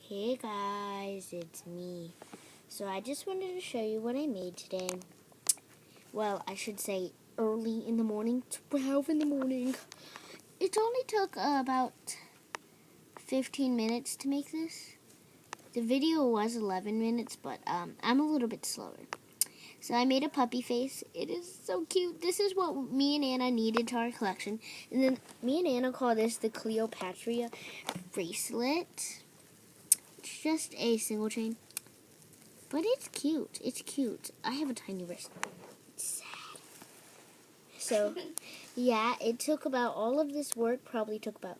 Hey guys, it's me. So I just wanted to show you what I made today. Well, I should say early in the morning, 12 in the morning. It only took about 15 minutes to make this. The video was 11 minutes, but I'm a little bit slower. So I made a puppy face. It is so cute. This is what me and Anna needed to our collection. And then me and Anna call this the Cleopatra bracelet. It's just a single chain. But it's cute. It's cute. I have a tiny wrist. It's sad. So, yeah, it took about, all of this work probably took about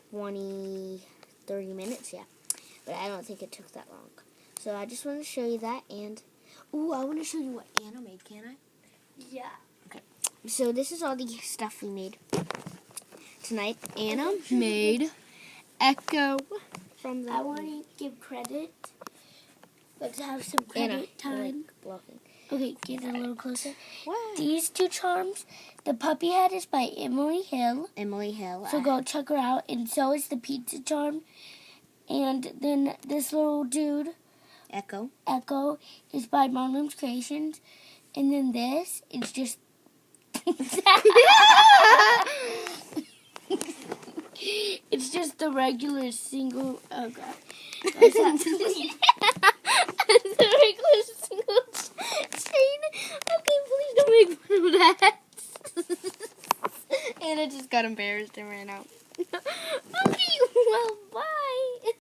20, 30 minutes, yeah. But I don't think it took that long. So I just want to show you that, and, ooh, I want to show you what Anna made, can I? Yeah. Okay. So this is all the stuff we made tonight. Anna made Echo from the... I want to give credit. Let's have some credit time. Okay, get a little closer. Wow. These two charms, the puppy head is by Emily Hill. Emily Hill. So go check her out. And so is the pizza charm. And then this little dude, Echo, is by Marlon's Creations. And then this is just... It's just the regular single... Oh, God. It's a regular single chain. Okay, please don't make fun of that. Anna just got embarrassed and ran out. Okay, well,